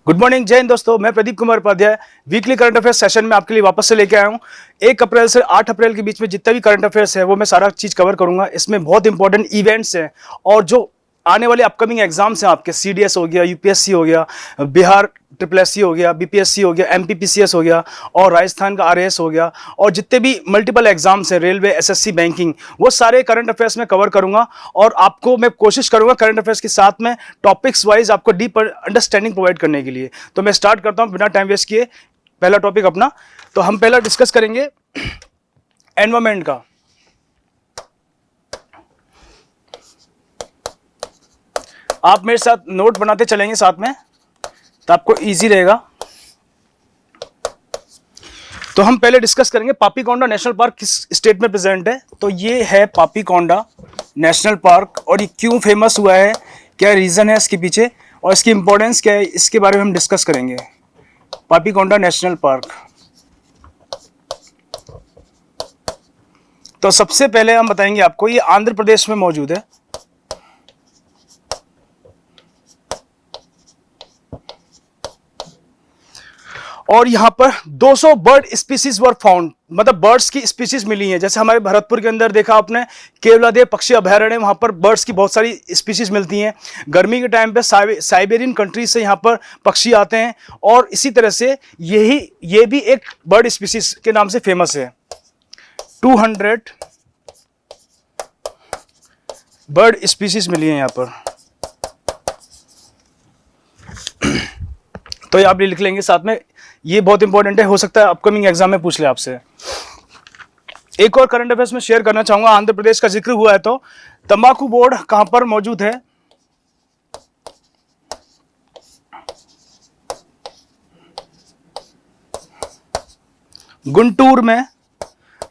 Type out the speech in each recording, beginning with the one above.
Good morning, जय हिंद दोस्तों। मैं Pradeep Kumar Upadhyay weekly current affairs session में आपके लिए वापस से लेके आया हूँ। 1 अप्रैल से 8 अप्रैल के बीच में जितना भी करंट अफेयर्स है वो मैं सारा चीज कवर करूंगा। इसमें बहुत इंपॉर्टेंट इवेंट्स हैं और जो आने वाले अपकमिंग एग्जाम्स हैं आपके सीडीएस हो गया, यूपीएससी हो गया, बिहार ट्रिपल एससी हो गया, बीपीएससी हो गया, एमपीपीसीएस हो गया और राजस्थान का आरएएस हो गया और जितने भी मल्टीपल एग्जाम्स हैं, रेलवे, एसएससी, बैंकिंग, वो सारे करंट अफेयर्स में कवर करूंगा। और आपको मैं कोशिश करूंगा करंट अफेयर्स के साथ में टॉपिक्स वाइज आपको डीप अंडरस्टैंडिंग प्रोवाइड करने के लिए। तो मैं स्टार्ट करता हूं बिना टाइम वेस्ट किए। पहला टॉपिक अपना, तो हम पहला डिस्कस करेंगे एनवायरमेंट का। आप मेरे साथ नोट बनाते चलेंगे साथ में तो आपको इजी रहेगा। तो हम पहले डिस्कस करेंगे पापीकोंडा नेशनल पार्क किस स्टेट में प्रेजेंट है। तो ये है पापीकोंडा नेशनल पार्क और ये क्यों फेमस हुआ है, क्या रीजन है इसके पीछे और इसकी इंपॉर्टेंस क्या है, इसके बारे में हम डिस्कस करेंगे। पापीकोंडा नेशनल पार्क, तो सबसे पहले हम बताएंगे आपको ये आंध्र प्रदेश में मौजूद है। और यहां पर 200 बर्ड स्पीसीज वर फाउंड, मतलब बर्ड्स की स्पीसीज मिली हैं। जैसे हमारे भरतपुर के अंदर देखा आपने केवलादेव पक्षी अभयारण्य, वहां पर बर्ड्स की बहुत सारी स्पीसीज मिलती हैं। गर्मी के टाइम पे साइबेरियन कंट्रीज से यहां पर पक्षी आते हैं और इसी तरह से ये भी एक बर्ड स्पीसीज के नाम से फेमस है। 200 बर्ड स्पीसीज मिली हैं यहां पर। तो ये आप लिख लेंगे साथ में, ये बहुत इंपॉर्टेंट है, हो सकता है अपकमिंग एग्जाम में पूछ ले आपसे। एक और करंट अफेयर्स में शेयर करना चाहूंगा, आंध्र प्रदेश का जिक्र हुआ है तो तंबाकू बोर्ड कहां पर मौजूद है? गुंटूर में।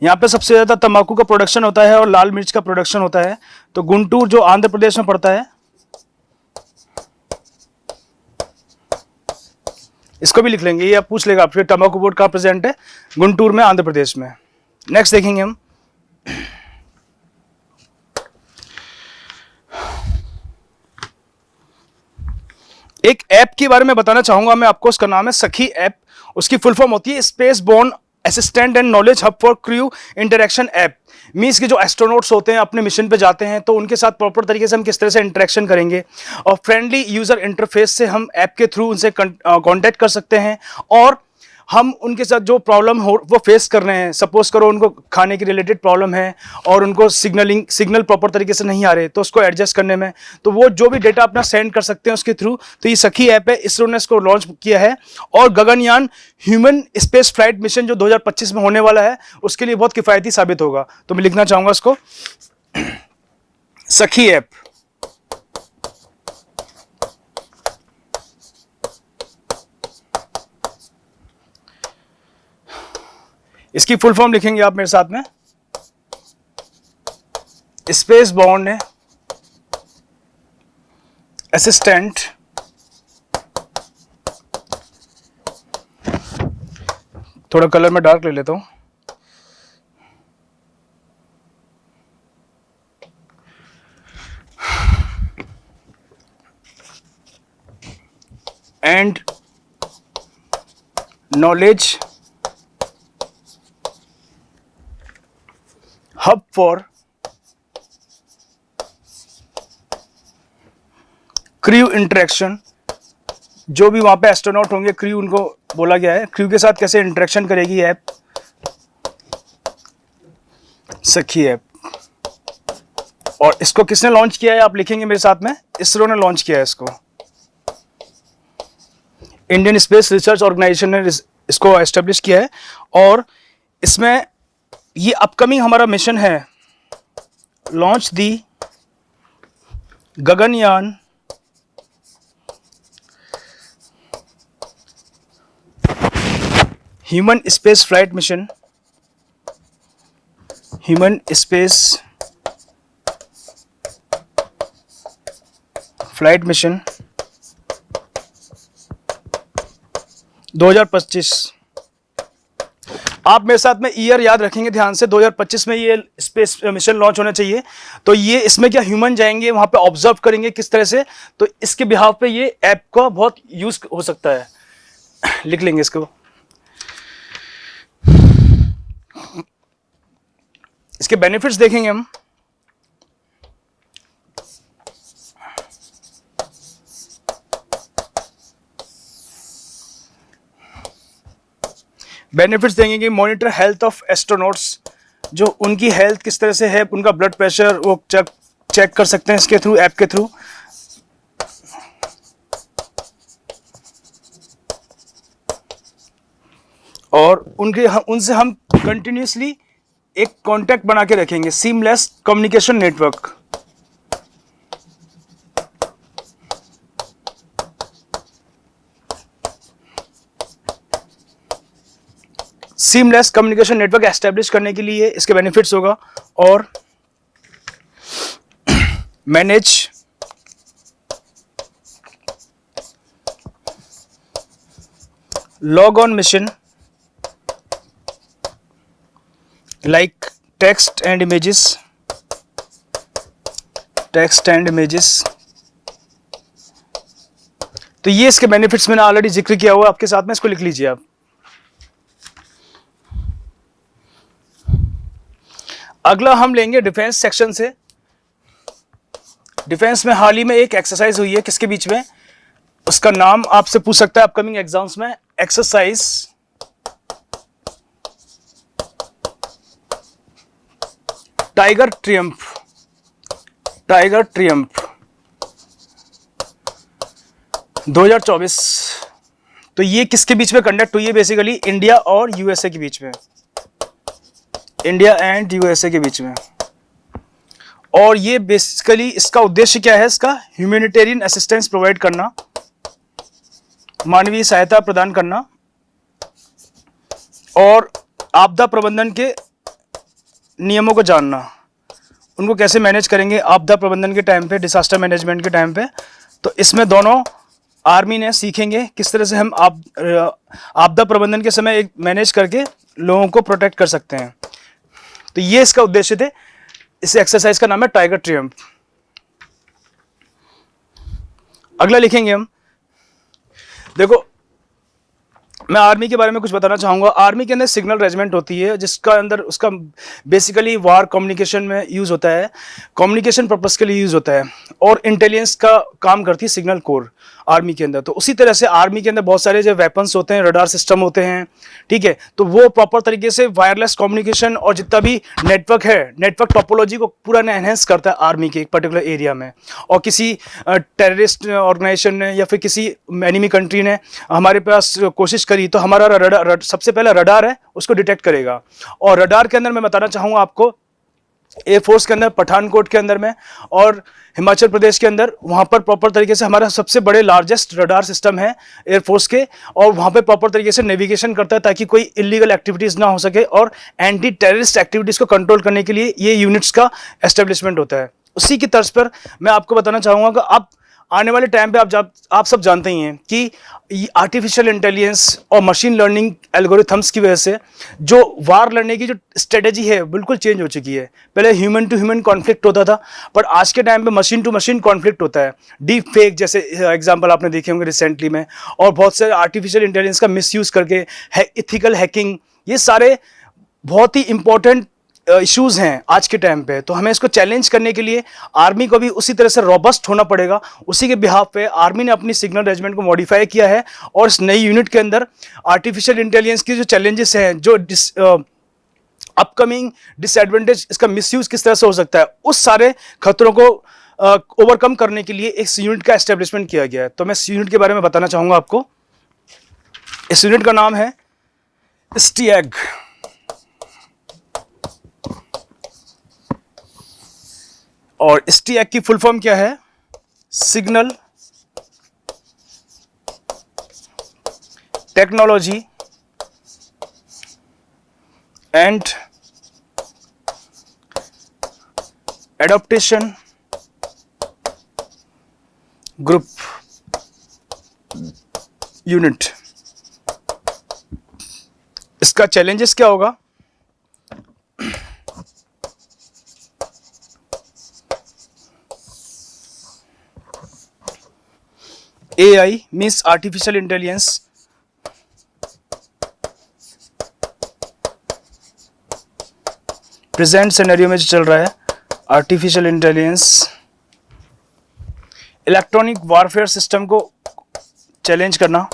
यहां पे सबसे ज्यादा तंबाकू का प्रोडक्शन होता है और लाल मिर्च का प्रोडक्शन होता है। तो गुंटूर जो आंध्र प्रदेश में पड़ता है, इसको भी लिख लेंगे, ये आप पूछ लेगा आपके तंबाकू बोर्ड कहां प्रेजेंट है? गुंटूर में, आंध्र प्रदेश में। नेक्स्ट देखेंगे हम, एक ऐप के बारे में बताना चाहूंगा मैं आपको, उसका नाम है सखी ऐप। उसकी फुल फॉर्म होती है space borne assistant and knowledge hub for crew interaction app. Means के जो एस्ट्रोनॉट्स होते हैं अपने मिशन पे जाते हैं तो उनके साथ प्रॉपर तरीके से हम किस तरह से इंटरेक्शन करेंगे और फ्रेंडली यूजर इंटरफेस से हम ऐप के थ्रू उनसे कांटेक्ट कर सकते हैं और हम उनके साथ जो प्रॉब्लम हो वो फेस कर रहे हैं, सपोज करो उनको खाने की रिलेटेड प्रॉब्लम है और उनको सिग्नल प्रॉपर तरीके से नहीं आ रहे तो उसको एडजस्ट करने में, तो वो जो भी डेटा अपना सेंड कर सकते हैं उसके थ्रू। तो ये सखी ऐप है, इसरो ने इसको लॉन्च किया है। और Gaganyaan human space flight mission जो 2025 में होने वाला है उसके लिए बहुत किफायती साबित होगा। तो मैं लिखना चाहूंगा इसको, सखी ऐप। इसकी फुल फॉर्म लिखेंगे आप मेरे साथ में, स्पेस बोर्न असिस्टेंट थोड़ा कलर में डार्क ले लेता हूं, and knowledge hub for crew interaction. जो भी वहां पे एस्ट्रोनॉट होंगे, क्रू उनको बोला गया है, क्रू के साथ कैसे इंटरेक्शन करेगी ऐप, सखी ऐप। और इसको किसने लॉन्च किया है आप लिखेंगे मेरे साथ में, इसरो ने लॉन्च किया है इसको। इंडियन स्पेस रिसर्च ऑर्गेनाइजेशन ने इसको एस्टेब्लिश किया है और इसमें ये अपकमिंग हमारा मिशन है, लॉन्च दी Gaganyaan human space flight mission, human space flight mission 2025। आप मेरे साथ में ईयर याद रखेंगे ध्यान से, 2025 में ये स्पेस मिशन लॉन्च होना चाहिए। तो ये इसमें क्या ह्यूमन जाएंगे वहां पे, ऑब्जर्व करेंगे किस तरह से, तो इसके बिहाव पे ये ऐप का बहुत यूज हो सकता है। लिख लेंगे इसको। इसके बेनिफिट्स देखेंगे हम। बेनिफिट्स देंगे कि मॉनिटर हेल्थ ऑफ एस्ट्रोनॉट्स, जो उनकी हेल्थ किस तरह से है, उनका ब्लड प्रेशर वो चेक कर सकते हैं इसके थ्रू, ऐप के थ्रू। और उनसे हम कंटिन्यूसली एक कांटेक्ट बना के रखेंगे, seamless communication network. Seamless communication network establish करने के लिए इसके बेनिफिट्स होगा। और manage log on mission like text and images, तो ये इसके बेनिफिट्स मैंने ऑलरेडी जिक्र किया हुआ आपके साथ में, इसको लिख लीजिए आप। अगला हम लेंगे डिफेंस सेक्शन से। डिफेंस में हाल ही में एक एक्सरसाइज हुई है, किसके बीच में, उसका नाम आपसे पूछ सकता है अपकमिंग एग्जाम्स में, एक्सरसाइज टाइगर ट्रियम्फ। 2024। तो ये किसके बीच में कंडक्ट हुई है, बेसिकली इंडिया और यूएसए के बीच में, इंडिया एंड यूएसए के बीच में। और ये बेसिकली इसका उद्देश्य क्या है, इसका ह्यूमैनिटेरियन असिस्टेंस प्रोवाइड करना, मानवीय सहायता प्रदान करना, और आपदा प्रबंधन के नियमों को जानना, उनको कैसे मैनेज करेंगे आपदा प्रबंधन के टाइम पे, डिजास्टर मैनेजमेंट के टाइम पे। तो इसमें दोनों आर्मी ने सीखेंगे किस तरह से हम आपदा प्रबंधन के समय एक मैनेज करके लोगों को प्रोटेक्ट कर सकते हैं। तो ये इसका उद्देश्य थे। इस एक्सरसाइज का नाम है टाइगर ट्रियम्फ। अगला लिखेंगे हम। देखो, मैं आर्मी के बारे में कुछ बताना चाहूंगा। आर्मी के अंदर सिग्नल रेजिमेंट होती है, जिसका अंदर उसका बेसिकली वार कम्युनिकेशन में यूज होता है, कम्युनिकेशन पर्पस के लिए यूज होता है, और इंटेलिजेंस का काम करती है सिग्नल कोर आर्मी के अंदर। तो उसी तरह से आर्मी के अंदर बहुत सारे जो वेपन्स होते हैं, रडार सिस्टम होते हैं, ठीक है, तो वो प्रॉपर तरीके से वायरलेस कम्युनिकेशन और जितना भी नेटवर्क है, नेटवर्क टोपोलॉजी को पूरा एनहेंस करता है आर्मी के एक पर्टिकुलर एरिया में। और किसी टेररिस्ट ऑर्गेनाइजेशन ने या फिर किसी एनिमी कंट्री ने हमारे पास कोशिश करी, तो हमारा रडार सबसे पहला रडार है उसको डिटेक्ट करेगा। और रडार के अंदर मैं बताना चाहूँगा आपको, एयरफोर्स के अंदर, पठानकोट के अंदर में और हिमाचल प्रदेश के अंदर, वहाँ पर प्रॉपर तरीके से हमारा सबसे बड़े लार्जेस्ट रडार सिस्टम है एयरफोर्स के, और वहाँ पे प्रॉपर तरीके से नेविगेशन करता है ताकि कोई इलीगल एक्टिविटीज़ ना हो सके, और एंटी टेररिस्ट एक्टिविटीज़ को कंट्रोल करने के लिए ये यूनिट्स का एस्टेब्लिशमेंट होता है। उसी की तर्ज पर मैं आपको बताना चाहूँगा कि अब आने वाले टाइम पे आप सब जानते ही हैं कि आर्टिफिशियल इंटेलिजेंस और मशीन लर्निंग एल्गोरिथम्स की वजह से जो वार लड़ने की जो स्ट्रेटेजी है बिल्कुल चेंज हो चुकी है। पहले ह्यूमन टू ह्यूमन कॉन्फ्लिक्ट होता था, पर आज के टाइम पे मशीन टू मशीन कॉन्फ्लिक्ट होता है। डीप फेक जैसे एग्जांपल आपने देखे होंगे रिसेंटली में, और बहुत सारे आर्टिफिशियल इंटेलिजेंस का मिसयूज करके इथिकल हैकिंग, ये सारे बहुत ही इंपॉर्टेंट इश्यूज हैं आज के टाइम पे। तो हमें इसको चैलेंज करने के लिए आर्मी को भी उसी तरह से रॉबस्ट होना पड़ेगा। उसी के बिहाफ पे आर्मी ने अपनी सिग्नल रेजिमेंट को मॉडिफाई किया है, और इस नई यूनिट के अंदर आर्टिफिशियल इंटेलिजेंस की जो चैलेंजेस हैं, जो अपकमिंग डिसएडवांटेज, इसका मिसयूज किस तरह से हो सकता है, उस सारे खतरों को ओवरकम करने के लिए इस यूनिट का एस्टेब्लिशमेंट किया गया है। तो मैं इस यूनिट के बारे में बताना चाहूँगा आपको। इस यूनिट का नाम है स्टीएग। और स्टीएग की फुल फॉर्म क्या है, signal technology and adaptation group unit. इसका चैलेंजेस क्या होगा? AI means artificial intelligence, present scenario में जो चल रहा है, artificial intelligence electronic warfare system को चैलेंज करना,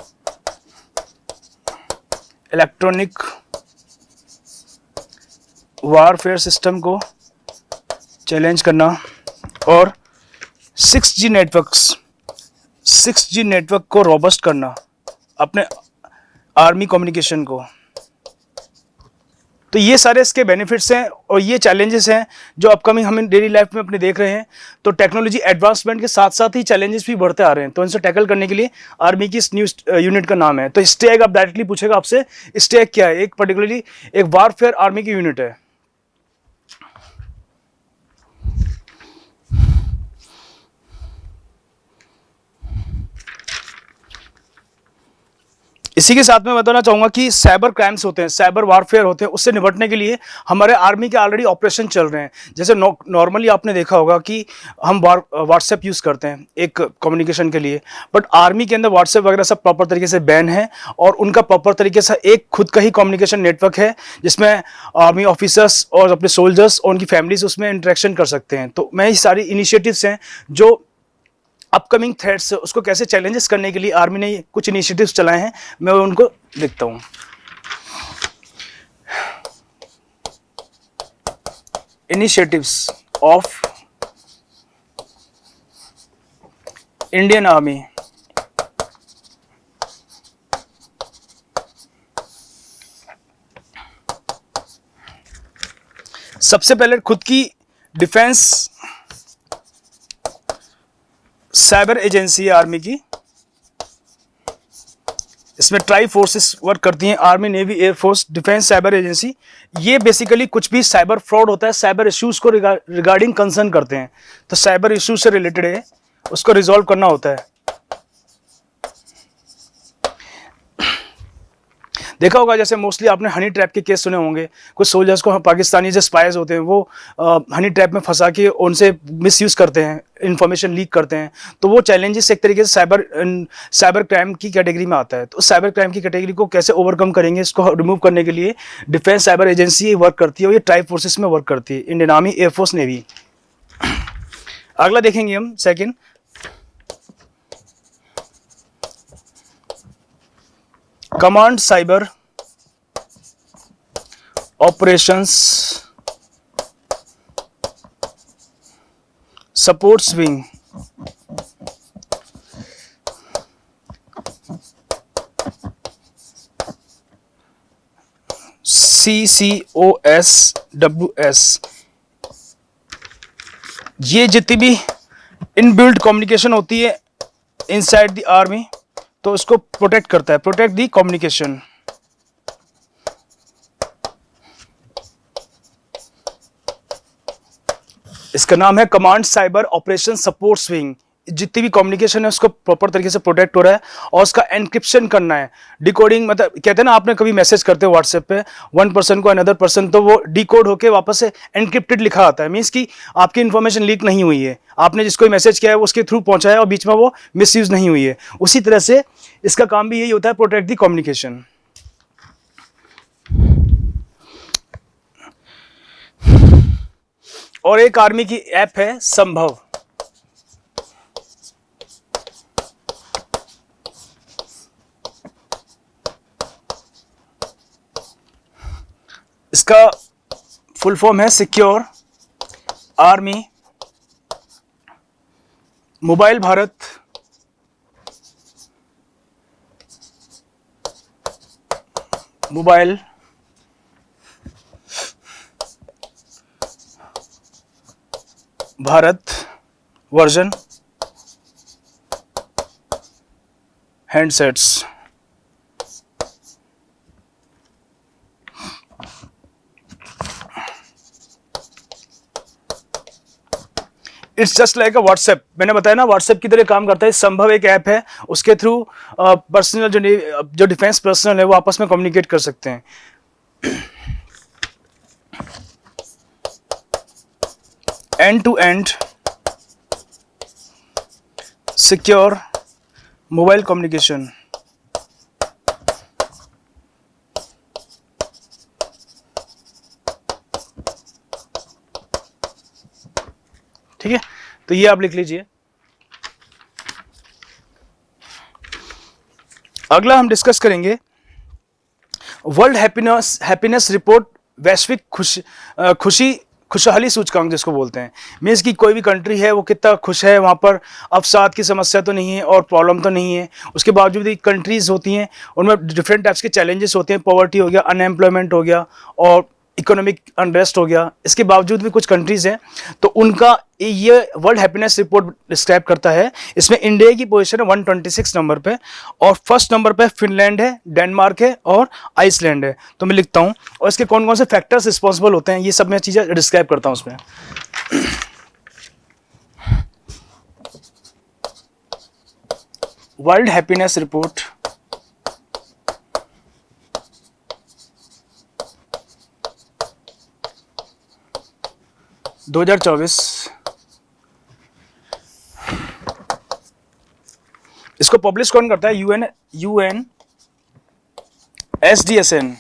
इलेक्ट्रॉनिक वारफेयर सिस्टम को चैलेंज करना, और 6G नेटवर्क को रोबस्ट करना अपने आर्मी कम्युनिकेशन को। तो ये सारे इसके बेनिफिट्स हैं और ये चैलेंजेस हैं जो अपकमिंग हम डेली लाइफ में अपने देख रहे हैं। तो टेक्नोलॉजी एडवांसमेंट के साथ साथ ही चैलेंजेस भी बढ़ते आ रहे हैं, तो इनसे टैकल करने के लिए आर्मी की इस न्यूज यूनिट का नाम है। तो स्टेग आप डायरेक्टली पूछेगा आपसे, स्टेग क्या है? एक पर्टिकुलरली एक वारफेयर आर्मी की यूनिट है। इसी के साथ में बताना चाहूंगा कि साइबर क्राइम्स होते हैं, साइबर वारफेयर होते हैं, उससे निपटने के लिए हमारे आर्मी के ऑलरेडी ऑपरेशन चल रहे हैं। जैसे नॉर्मली आपने देखा होगा कि हम व्हाट्सएप यूज़ करते हैं एक कम्युनिकेशन के लिए, बट आर्मी के अंदर व्हाट्सएप वगैरह सब प्रॉपर तरीके से बैन है और उनका प्रॉपर तरीके से एक खुद का ही कम्युनिकेशन नेटवर्क है जिसमें आर्मी ऑफिसर्स और अपने सोल्जर्स और उनकी फैमिलीज उसमें इंटरेक्शन कर सकते हैं। तो मैं ये सारी इनिशिएटिव्स हैं जो अपकमिंग थ्रेट्स उसको कैसे चैलेंजेस करने के लिए आर्मी ने कुछ इनिशिएटिव्स चलाए हैं, मैं उनको देखता हूं। Initiatives of Indian army. सबसे पहले खुद की डिफेंस साइबर एजेंसी है आर्मी की, इसमें ट्राई फोर्सेस वर्क करती हैं, army, navy, air force, defence cyber agency. ये बेसिकली कुछ भी साइबर फ्रॉड होता है, साइबर इश्यूज को रिगार्डिंग कंसर्न करते हैं। तो साइबर इश्यूज से रिलेटेड है, उसको रिजॉल्व करना होता है। देखा होगा जैसे मोस्टली आपने हनी ट्रैप के केस सुने होंगे, कुछ सोल्जर्स को पाकिस्तानी जो स्पाइज होते हैं वो हनी ट्रैप में फंसा के उनसे मिसयूज़ करते हैं, इंफॉर्मेशन लीक करते हैं। तो वो चैलेंजेस एक तरीके से साइबर क्राइम की कैटेगरी में आता है। तो साइबर क्राइम की कैटेगरी को कैसे ओवरकम करेंगे, इसको रिमूव करने के लिए डिफेंस साइबर एजेंसी वर्क करती है और ये ट्राई फोर्सेस में वर्क करती है, इंडियन आर्मी, एयरफोर्स, नेवी। अगला देखेंगे हम second, command cyber operations supports wing. CCOSWS। ये जितनी भी इनबिल्ट कम्युनिकेशन होती है इनसाइड द आर्मी, तो इसको प्रोटेक्ट करता है, प्रोटेक्ट दी कम्युनिकेशन। इसका नाम है command cyber operation supports wing. जितनी भी कम्युनिकेशन है उसको प्रॉपर तरीके से प्रोटेक्ट हो रहा है और उसका एनक्रिप्शन करना है, डिकोडिंग। मतलब कहते हैं ना, आपने कभी मैसेज करते हो व्हाट्सएप पे वन पर्सन को अनदर पर्सन, तो वो डिकोड होके वापस से एनक्रिप्टेड लिखा आता है, मीन्स कि आपकी इन्फॉर्मेशन लीक नहीं हुई है, आपने जिसको मैसेज किया है वो उसके थ्रू पहुंचा है और बीच में वो मिसयूज नहीं हुई है। उसी तरह से इसका काम भी यही होता है, प्रोटेक्ट दी कम्युनिकेशन। और एक आर्मी की ऐप है संभव। इसका फुल फॉर्म है secure army mobile Bharat mobile Bharat version handsets. It's just like a WhatsApp. मैंने बताया ना, व्हाट्सएप की तरह काम करता है। संभव एक ऐप है, उसके थ्रू पर्सनल जो डिफेंस पर्सनल है वो आपस में कम्युनिकेट कर सकते हैं। End to end secure mobile communication. ठीक है, तो ये आप लिख लीजिए। अगला हम डिस्कस करेंगे वर्ल्ड हैप्पीनेस रिपोर्ट, वैश्विक खुशहाली सूचकांक जिसको बोलते हैं। मीन्स कि कोई भी कंट्री है वो कितना खुश है, वहाँ पर अवसाद की समस्या तो नहीं है और प्रॉब्लम तो नहीं है। उसके बावजूद भी कंट्रीज होती हैं उनमें डिफरेंट टाइप्स के चैलेंजेस होते हैं, पॉवर्टी हो गया, अनएम्प्लॉयमेंट हो गया और इकोनॉमिक अनरेस्ट हो गया। इसके बावजूद भी कुछ कंट्रीज हैं तो उनका ये वर्ल्ड हैप्पीनेस रिपोर्ट डिस्क्राइब करता है। इसमें इंडिया की पोजीशन है 126 नंबर पे और फर्स्ट नंबर पे फिनलैंड है, डेनमार्क है और आइसलैंड है। तो मैं लिखता हूँ और इसके कौन कौन से फैक्टर्स रिस्पॉन्सिबल होते हैं ये सब मैं चीज़ें डिस्क्राइब करता हूँ उसमें। वर्ल्ड हैप्पीनेस रिपोर्ट 2024, इसको पब्लिश कौन करता है? यूएन एसडीएसएन।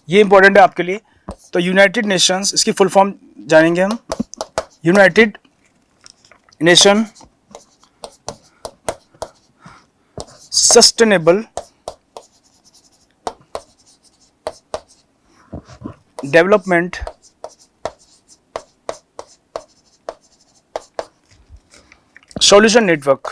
ये इंपॉर्टेंट है आपके लिए। तो यूनाइटेड नेशंस, इसकी फुल फॉर्म जानेंगे हम। United nation sustainable development solution network.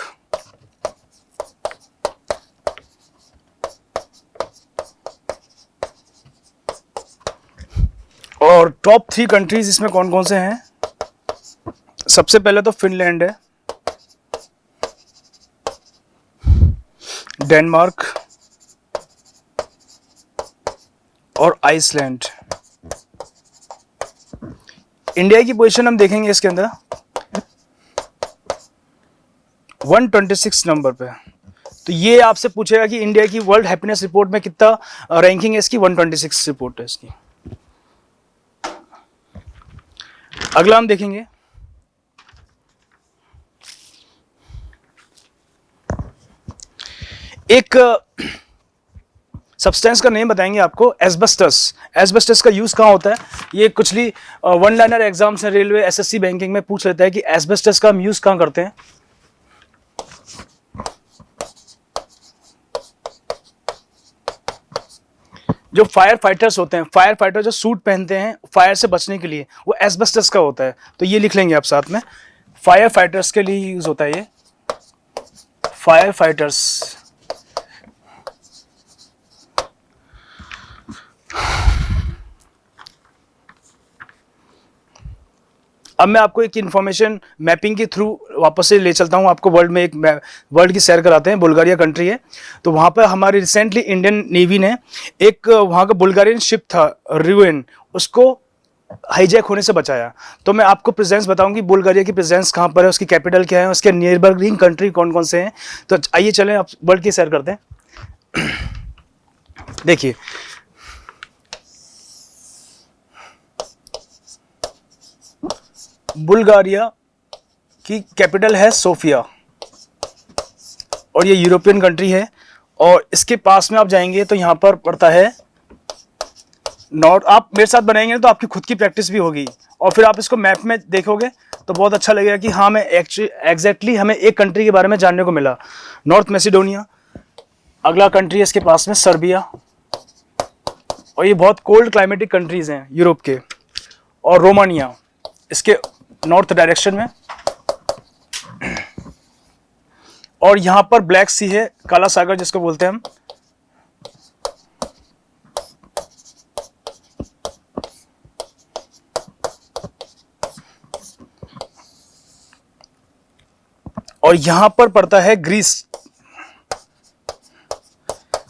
और टॉप 3 कंट्रीज इसमें कौन कौन से हैं? सबसे पहले तो फिनलैंड है, डेनमार्क और आइसलैंड। इंडिया की पोजीशन हम देखेंगे इसके अंदर 126 नंबर पे। तो ये आपसे पूछेगा कि इंडिया की वर्ल्ड हैप्पीनेस रिपोर्ट में कितना रैंकिंग है इसकी। 126 रिपोर्ट है इसकी। अगला हम देखेंगे एक सब्सटेंस का नेम बताएंगे आपको, एस्बेस्टस। एस्बेस्टस का यूज कहाँ होता है? ये कुछ भी वन लाइनर एग्जाम्स है, रेलवे, एसएससी, बैंकिंग में पूछ लेता है कि एस्बेस्टस का हम यूज कहाँ करते हैं। जो फायर फाइटर्स होते हैं, फायर फाइटर जो सूट पहनते हैं फायर से बचने के लिए, वो एस्बेस्टस का होता है। तो ये लिख लेंगे आप साथ में, फायर फाइटर्स के लिए यूज होता है ये, फायर फाइटर्स। अब मैं आपको एक इंफॉर्मेशन मैपिंग के थ्रू वापस से ले चलता हूँ आपको वर्ल्ड में। एक वर्ल्ड की सैर कराते हैं। बुल्गारिया कंट्री है, तो वहाँ पर हमारी रिसेंटली इंडियन नेवी ने एक वहाँ का बुल्गारियन शिप था रिवेन, उसको हाईजैक होने से बचाया। तो मैं आपको प्रेजेंस बताऊंगी बुल्गारिया की प्रेजेंस कहाँ पर है, उसकी कैपिटल क्या है, उसके नियरबरिंग कंट्री कौन कौन से हैं। तो आइए चलें आप वर्ल्ड की सैर करते हैं। देखिए बुल्गारिया की कैपिटल है सोफिया और ये यूरोपियन कंट्री है। और इसके पास में आप जाएंगे तो यहाँ पर पड़ता है नॉर्थ। आप मेरे साथ बनाएंगे तो आपकी खुद की प्रैक्टिस भी होगी और फिर आप इसको मैप में देखोगे तो बहुत अच्छा लगेगा कि हाँ, मैं एग्जैक्टली हमें एक कंट्री के बारे में जानने को मिला। North Macedonia. अगला कंट्री है इसके पास में सर्बिया, और ये बहुत कोल्ड क्लाइमेटिक कंट्रीज हैं यूरोप के। और रोमानिया इसके नॉर्थ डायरेक्शन में। और यहां पर ब्लैक सी है, काला सागर जिसको बोलते हैं हम। और यहां पर पड़ता है ग्रीस।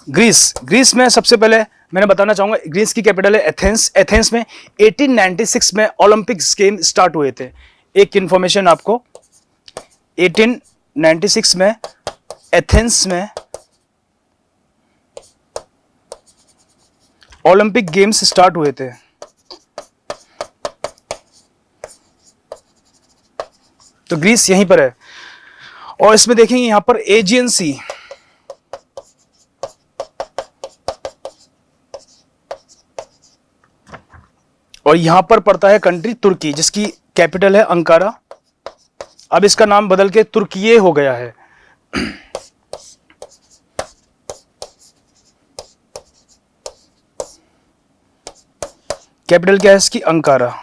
ग्रीस में सबसे पहले मैंने बताना चाहूंगा, ग्रीस की कैपिटल है एथेंस। एथेंस में 1896 में ओलंपिक्स गेम स्टार्ट हुए थे। एक इंफॉर्मेशन आपको, 1896 में एथेंस में ओलंपिक गेम्स स्टार्ट हुए थे? तो ग्रीस यहीं पर है। और इसमें देखेंगे यहां पर एजियन सी, और यहां पर पड़ता है कंट्री तुर्की, जिसकी कैपिटल है अंकारा। अब इसका नाम बदल के तुर्किये हो गया है। कैपिटल क्या है इसकी? अंकारा।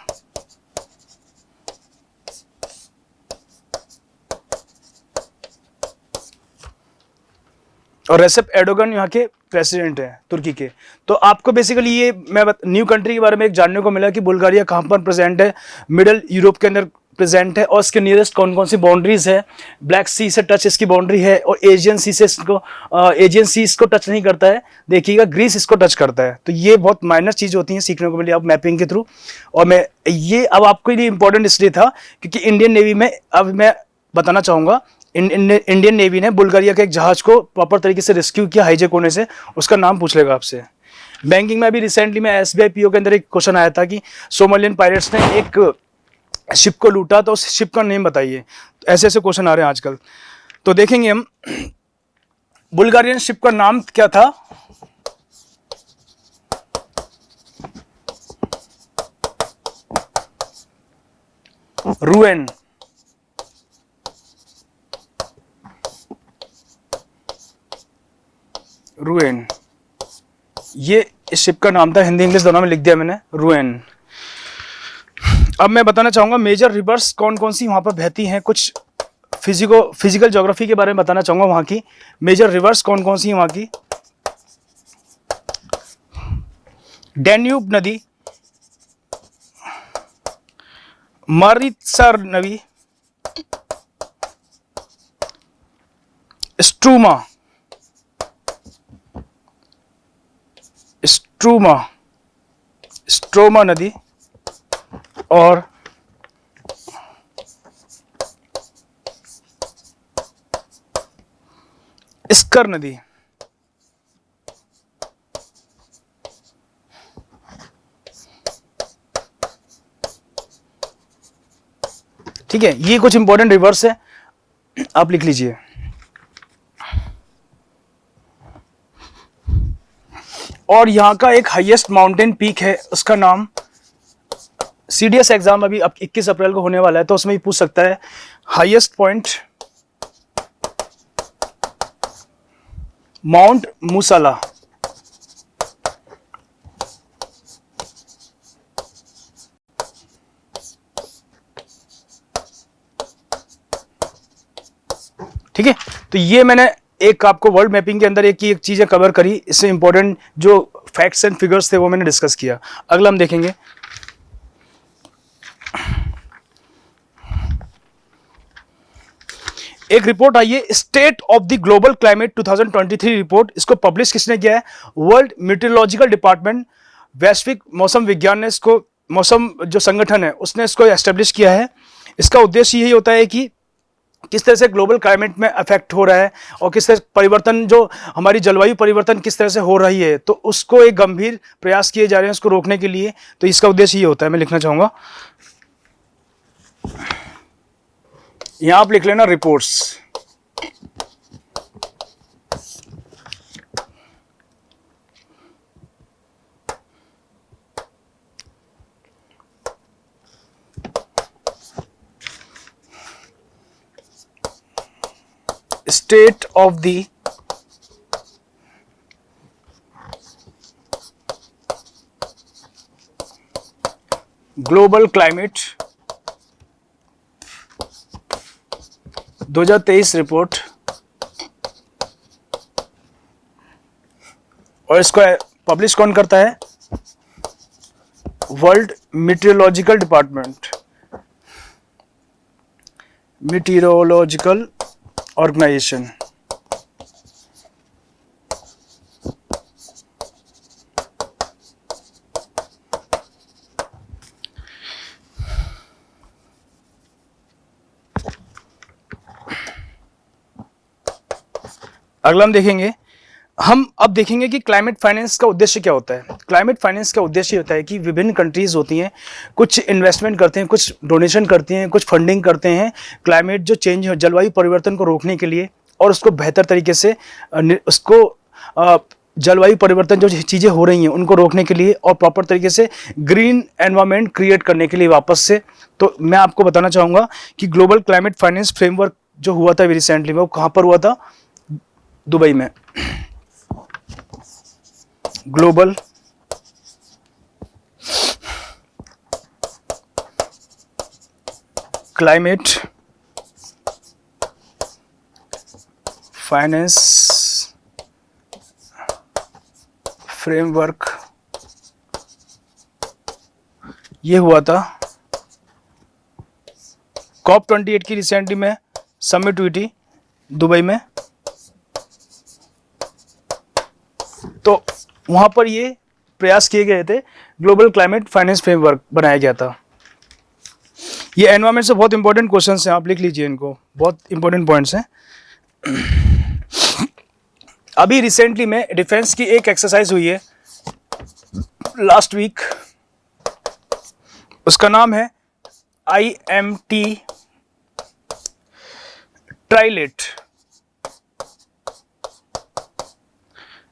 और रेसेप एर्दोगन यहाँ के प्रेसिडेंट हैं तुर्की के। तो आपको बेसिकली ये न्यू कंट्री के बारे में एक जानने को मिला कि बुल्गारिया कहाँ पर प्रेजेंट है, मिडल यूरोप के अंदर प्रेजेंट है, और इसके नियरेस्ट कौन कौन सी बाउंड्रीज है। ब्लैक सी से टच इसकी बाउंड्री है, और एजियन सी से एजियन सी इसको टच नहीं करता है। देखिएगा ग्रीस इसको टच करता है। तो ये बहुत माइनर चीज होती है, सीखने को मिली आप मैपिंग के थ्रू। और मैं ये अब आपके लिए इंपॉर्टेंट इसलिए था क्योंकि इंडियन नेवी में अब मैं बताना चाहूंगा, इंडियन नेवी ने बुल्गारिया के एक जहाज को प्रॉपर तरीके से रेस्क्यू किया हाईजैक होने से। उसका नाम पूछ लेगा आपसे। बैंकिंग में अभी रिसेंटली में एसबीआई पीओ के अंदर एक क्वेश्चन आया था कि सोमालियन पायरेट्स ने एक शिप को लूटा, तो उस शिप का नेम बताइए। ऐसे ऐसे क्वेश्चन आ रहे हैं आजकल। तो देखेंगे हम बुल्गारियन शिप का नाम क्या था। रूएन। रूएन, ये इस शिप का नाम था। हिंदी इंग्लिश दोनों में लिख दिया मैंने, रूएन। अब मैं बताना चाहूंगा मेजर रिवर्स कौन कौन सी वहां पर बहती हैं। कुछ फिजिकल ज्योग्राफी के बारे में बताना चाहूंगा वहां की। मेजर रिवर्स कौन कौन सी हैं वहां की? डैन्यूब नदी, मारित्सर नदी, स्ट्रूमा स्ट्रोमा नदी, और स्कर नदी। ठीक है, ये कुछ इंपॉर्टेंट रिवर्स है, आप लिख लीजिए। और यहां का एक हाईएस्ट माउंटेन पीक है, उसका नाम सीडीएस एग्जाम अभी 21 अप्रैल को होने वाला है, तो उसमें भी पूछ सकता है। Highest point Mount Musala. ठीक है, तो ये मैंने एक आपको वर्ल्ड मैपिंग के अंदर एक चीजें कवर करी। इससे इंपॉर्टेंट जो फैक्ट्स एंड फिगर्स थे वो मैंने डिस्कस किया। अगला हम देखेंगे एक रिपोर्ट आई है, state of the global climate 2023 report. इसको पब्लिश किसने किया है? वर्ल्ड मीटेरोलॉजिकल डिपार्टमेंट, वैश्विक मौसम विज्ञान ने इसको, मौसम जो संगठन है उसने इसको एस्टेब्लिश किया है। इसका उद्देश्य यही होता है कि किस तरह से ग्लोबल क्लाइमेट में अफेक्ट हो रहा है, और किस तरह परिवर्तन, जो हमारी जलवायु परिवर्तन किस तरह से हो रही है, तो उसको एक गंभीर प्रयास किए जा रहे हैं उसको रोकने के लिए। तो इसका उद्देश्य ये होता है, मैं लिखना चाहूंगा यहां, आप लिख लेना reports. State of the global climate 2023 report. और इसको पब्लिश कौन करता है? World meteorological department, meteorological organisation. अगला हम देखेंगे हम अब देखेंगे कि क्लाइमेट फाइनेंस का उद्देश्य क्या होता है। क्लाइमेट फाइनेंस का उद्देश्य होता है कि विभिन्न कंट्रीज होती हैं, कुछ इन्वेस्टमेंट करते हैं, कुछ डोनेशन करती हैं, कुछ फंडिंग करते हैं क्लाइमेट जो चेंज है, जलवायु परिवर्तन को रोकने के लिए, और उसको बेहतर तरीके से उसको जलवायु परिवर्तन जो चीज़ें हो रही हैं उनको रोकने के लिए और प्रॉपर तरीके से ग्रीन एनवायरनमेंट क्रिएट करने के लिए वापस से। तो मैं आपको बताना चाहूँगा कि ग्लोबल क्लाइमेट फाइनेंस फ्रेमवर्क जो हुआ था रिसेंटली में, वो कहाँ पर हुआ था? दुबई में। ग्लोबल क्लाइमेट फाइनेंस फ्रेमवर्क ये हुआ था। COP28 की रिसेंटली में समिट हुई थी दुबई में। तो वहाँ पर ये प्रयास किए गए थे, ग्लोबल क्लाइमेट फाइनेंस फ्रेमवर्क बनाया गया था। ये एनवायरमेंट से बहुत इंपॉर्टेंट क्वेश्चंस हैं, आप लिख लीजिए इनको, बहुत इंपॉर्टेंट पॉइंट्स हैं। अभी रिसेंटली में डिफेंस की एक एक्सरसाइज हुई है लास्ट वीक, उसका नाम है IMT ट्राइलेट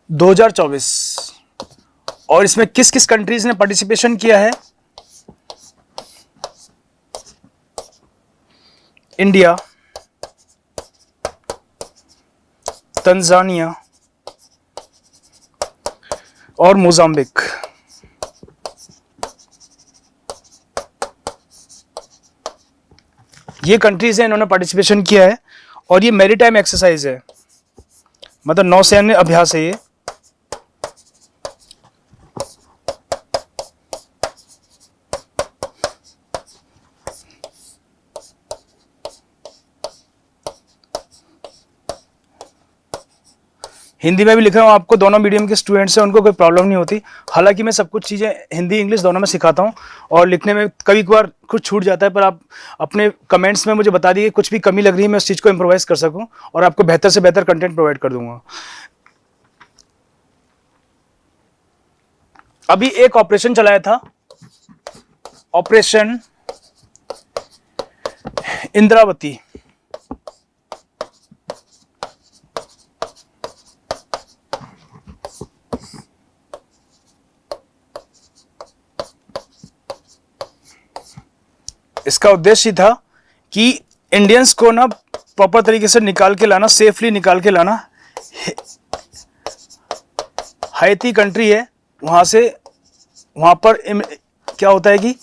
2024, और इसमें किस किस कंट्रीज ने पार्टिसिपेशन किया है? इंडिया, तंजानिया और मोजाम्बिक। ये कंट्रीज हैं, इन्होंने पार्टिसिपेशन किया है, और ये मैरीटाइम एक्सरसाइज है, मतलब नौसैन्य अभ्यास है ये। हिंदी में भी लिख रहा हूँ, आपको दोनों मीडियम के स्टूडेंट्स हैं उनको कोई प्रॉब्लम नहीं होती। हालांकि मैं सब कुछ चीज़ें हिंदी इंग्लिश दोनों में सिखाता हूँ, और लिखने में कभी कभार कुछ छूट जाता है, पर आप अपने कमेंट्स में मुझे बता दीजिए कुछ भी कमी लग रही है, मैं उस चीज़ को इम्प्रोवाइज़ कर सकूँ और आपको बेहतर से बेहतर कंटेंट प्रोवाइड कर दूंगा। अभी एक ऑपरेशन चलाया था, ऑपरेशन इंद्रावती। इसका उद्देश्य था कि इंडियंस को ना प्रॉपर तरीके से निकाल के लाना, सेफली निकाल के लाना। हैती कंट्री है, वहाँ से वहाँ पर क्या होता है कि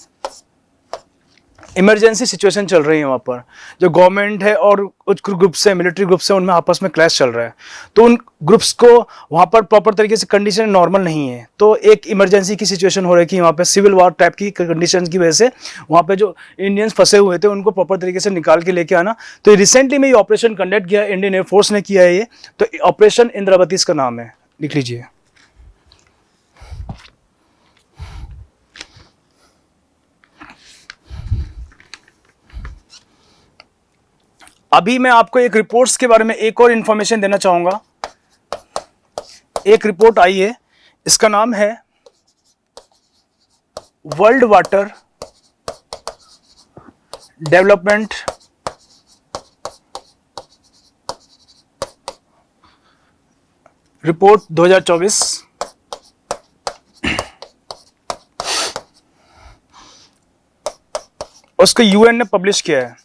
इमरजेंसी सिचुएशन चल रही है वहाँ पर, जो गवर्नमेंट है और कुछ ग्रुप्स है, मिलिट्री ग्रुप्स है, उनमें आपस में क्लैश चल रहा है। तो उन ग्रुप्स को वहाँ पर प्रॉपर तरीके से कंडीशन नॉर्मल नहीं है, तो एक इमरजेंसी की सिचुएशन हो रही है कि वहाँ पे सिविल वॉर टाइप की कंडीशन की वजह से वहाँ पे जो इंडियंस फंसे हुए थे उनको प्रॉपर तरीके से निकाल के लेके आना। तो रिसेंटली में ये ऑपरेशन कंडक्ट किया, इंडियन एयरफोर्स ने किया है ये। तो ऑपरेशन इंद्रावती इसका नाम है, लिख लीजिए। अभी मैं आपको एक रिपोर्ट्स के बारे में एक और इंफॉर्मेशन देना चाहूंगा। एक रिपोर्ट आई है, इसका नाम है वर्ल्ड वाटर डेवलपमेंट रिपोर्ट 2024। उसको यूएन ने पब्लिश किया है।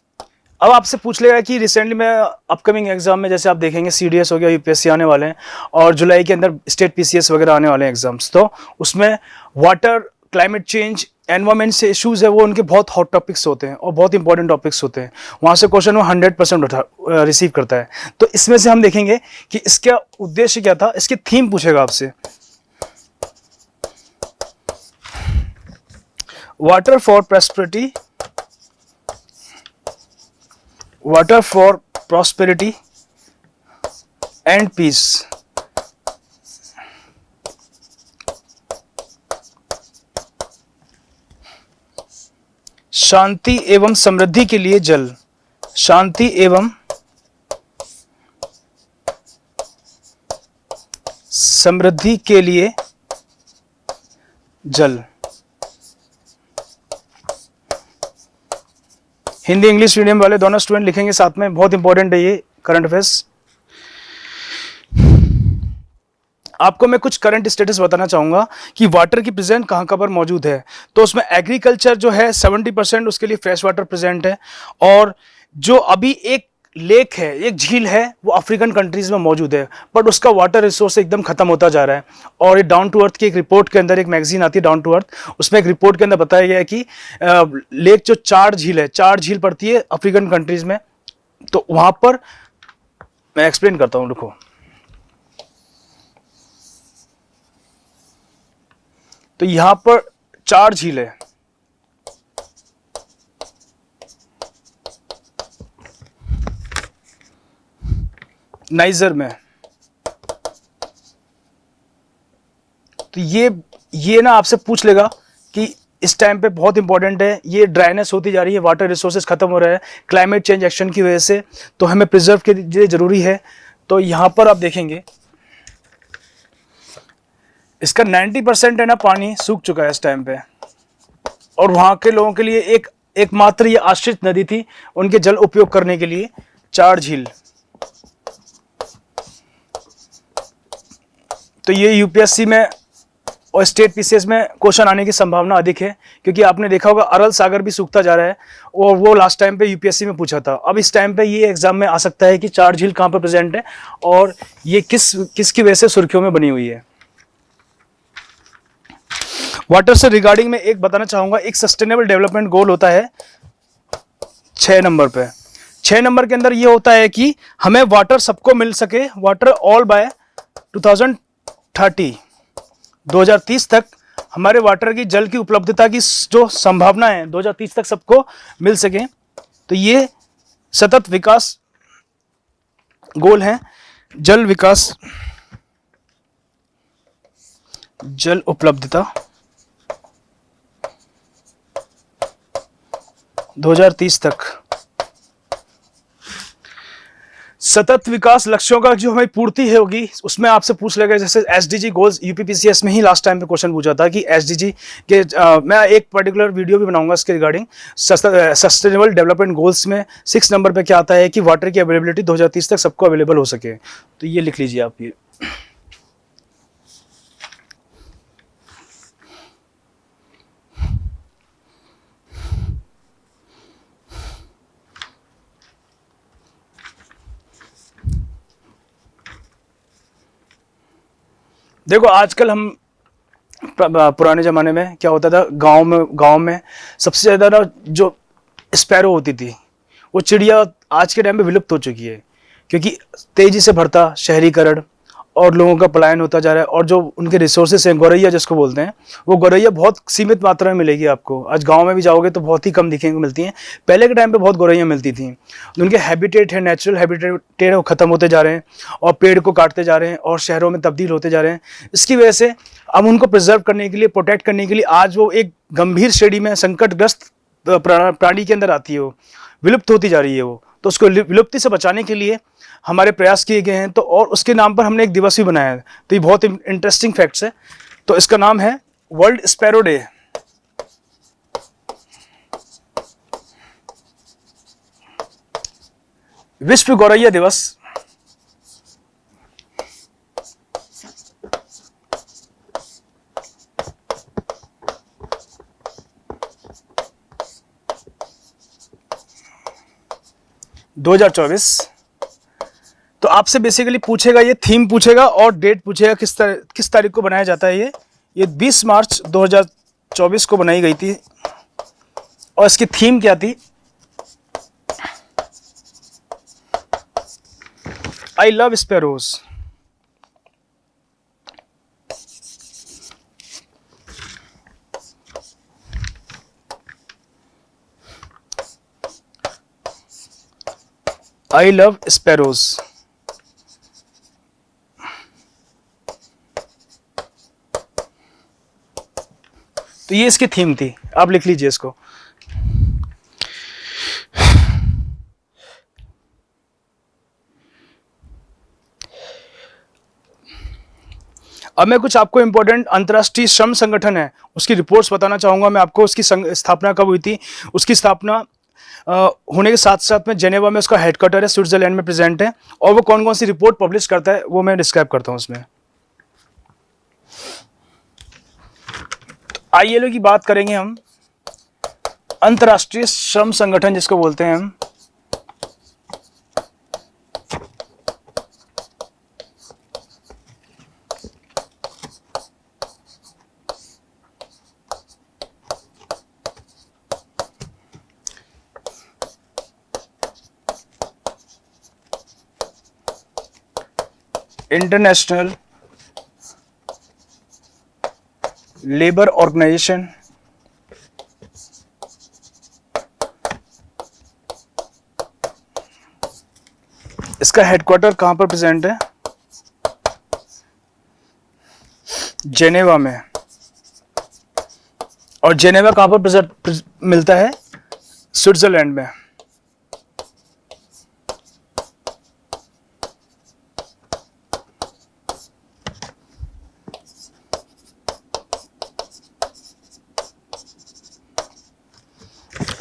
अब आपसे पूछ लेगा कि रिसेंटली में अपकमिंग एग्जाम में जैसे आप देखेंगे सीडीएस हो गया, यूपीएससी आने वाले हैं, और जुलाई के अंदर स्टेट पीसीएस वगैरह आने वाले हैं एग्जाम्स। तो उसमें वाटर, क्लाइमेट चेंज, एनवायरमेंट से इश्यूज है, वो उनके बहुत हॉट टॉपिक्स होते हैं और बहुत इंपॉर्टेंट टॉपिक्स होते हैं। वहाँ से क्वेश्चन वो 100% रिसीव करता है। तो इसमें से हम देखेंगे कि इसका उद्देश्य क्या था, इसकी थीम पूछेगा आपसे। Water for prosperity, water for prosperity and peace. शांति एवं समृद्धि के लिए जल, शांति एवं समृद्धि के लिए जल। हिंदी इंग्लिश मीडियम वाले दोनों स्टूडेंट लिखेंगे साथ में, बहुत इंपॉर्टेंट है ये करंट अफेयर्स। आपको मैं कुछ करंट स्टेटस बताना चाहूंगा कि वाटर की प्रेजेंट कहाँ कहाँ पर मौजूद है। तो उसमें एग्रीकल्चर जो है 70% उसके लिए फ्रेश वाटर प्रेजेंट है, और जो अभी एक लेक है, एक झील है, वो अफ्रीकन कंट्रीज में मौजूद है, बट उसका वाटर रिसोर्स एकदम खत्म होता जा रहा है। और ये डाउन टू अर्थ की एक रिपोर्ट के अंदर, एक मैगजीन आती है डाउन टू अर्थ, उसमें एक रिपोर्ट के अंदर बताया गया है कि लेक जो चार झील है, चार झील पड़ती है अफ्रीकन कंट्रीज में, तो वहां पर मैं एक्सप्लेन करता हूं, रुको। तो यहां पर चार झील है, नाइजर में। तो ये ना आपसे पूछ लेगा कि इस टाइम पे बहुत इंपॉर्टेंट है, ये ड्राइनेस होती जा रही है, वाटर रिसोर्सेज खत्म हो रहा है क्लाइमेट चेंज एक्शन की वजह से, तो हमें प्रिजर्व के लिए जरूरी है। तो यहां पर आप देखेंगे इसका 90% है ना पानी सूख चुका है इस टाइम पे, और वहां के लोगों के लिए एकमात्र ये आश्रित नदी थी उनके जल उपयोग करने के लिए, चार झील। तो ये यूपीएससी में और स्टेट पीसीएस में क्वेश्चन आने की संभावना अधिक है, क्योंकि आपने देखा होगा अरल सागर भी सूखता जा रहा है, और वो लास्ट टाइम पे यूपीएससी में पूछा था। अब इस टाइम पे ये एग्जाम में आ सकता है कि चार झील कहां पर प्रेजेंट है और ये किसकी वजह से सुर्खियों में बनी हुई है। वाटर से रिगार्डिंग में एक बताना चाहूंगा, एक सस्टेनेबल डेवलपमेंट गोल होता है 6 नंबर पे। 6 नंबर के अंदर ये होता है कि हमें वाटर सबको मिल सके, वाटर ऑल बाय 2030 तक हमारे वाटर की, जल की उपलब्धता की जो संभावना है 2030 तक सबको मिल सके। तो ये सतत विकास गोल है, जल विकास, जल उपलब्धता 2030 तक। सतत विकास लक्ष्यों का जो हमें पूर्ति है होगी, उसमें आपसे पूछ लेगा, जैसे एसडीजी गोल्स, यूपीपीसीएस में ही लास्ट टाइम पे क्वेश्चन पूछा था कि एसडीजी के मैं एक पर्टिकुलर वीडियो भी बनाऊंगा इसके रिगार्डिंग। सस्टेनेबल डेवलपमेंट गोल्स में 6 नंबर पे क्या आता है कि वाटर की अवेलेबिलिटी 2030 तक सबको अवेलेबल हो सके। तो ये लिख लीजिए आप ये। देखो आजकल हम, पुराने ज़माने में क्या होता था, गांव में सबसे ज़्यादा ना जो स्पैरो होती थी, वो चिड़िया आज के टाइम पे विलुप्त हो चुकी है, क्योंकि तेज़ी से बढ़ता शहरीकरण और लोगों का पलायन होता जा रहा है, और जो उनके रिसोर्सेस हैं, गौरैया जिसको बोलते हैं, वो गौरैया बहुत सीमित मात्रा में मिलेगी आपको। आज गांव में भी जाओगे तो बहुत ही कम दिखने को मिलती हैं, पहले के टाइम पे बहुत गौरैया मिलती थी। उनके हैबिटेट है, नेचुरल हैबिटेट है, वो ख़त्म होते जा रहे हैं, और पेड़ को काटते जा रहे हैं, और शहरों में तब्दील होते जा रहे हैं। इसकी वजह से अब उनको प्रिजर्व करने के लिए, प्रोटेक्ट करने के लिए, आज वो एक गंभीर श्रेणी में संकटग्रस्त प्राणी के अंदर आती है, वो विलुप्त होती जा रही है वो। तो उसको विलुप्ति से बचाने के लिए हमारे प्रयास किए गए हैं, तो और उसके नाम पर हमने एक दिवस भी बनाया है। तो ये बहुत इंटरेस्टिंग फैक्ट्स है। तो इसका नाम है वर्ल्ड स्पैरो डे। विश्व गौरैया दिवस। दो 2024। तो आपसे बेसिकली पूछेगा, ये थीम पूछेगा और डेट पूछेगा, किस तारीख को बनाया जाता है। ये 20 मार्च 2024 को बनाई गई थी, और इसकी थीम क्या थी? I love sparrows. I love sparrows. तो ये इसकी थीम थी, आप लिख लीजिए इसको। अब मैं कुछ आपको इंपॉर्टेंट अंतर्राष्ट्रीय श्रम संगठन है उसकी रिपोर्ट्स बताना चाहूँगा मैं आपको। उसकी स्थापना कब हुई थी, उसकी स्थापना होने के साथ साथ में जेनेवा में उसका हेडक्वार्टर है, स्विट्जरलैंड में प्रेजेंट है, और वो कौन कौन सी रिपोर्ट पब्लिश करता है वो मैं डिस्क्राइब करता हूँ उसमें। आईएलओ की बात करेंगे हम, अंतर्राष्ट्रीय श्रम संगठन जिसको बोलते हैं हम। इंटरनेशनल लेबर ऑर्गेनाइजेशन, इसका हेडक्वार्टर कहां पर प्रेजेंट है, जेनेवा में। और जेनेवा कहां पर मिलता है, स्विट्जरलैंड में।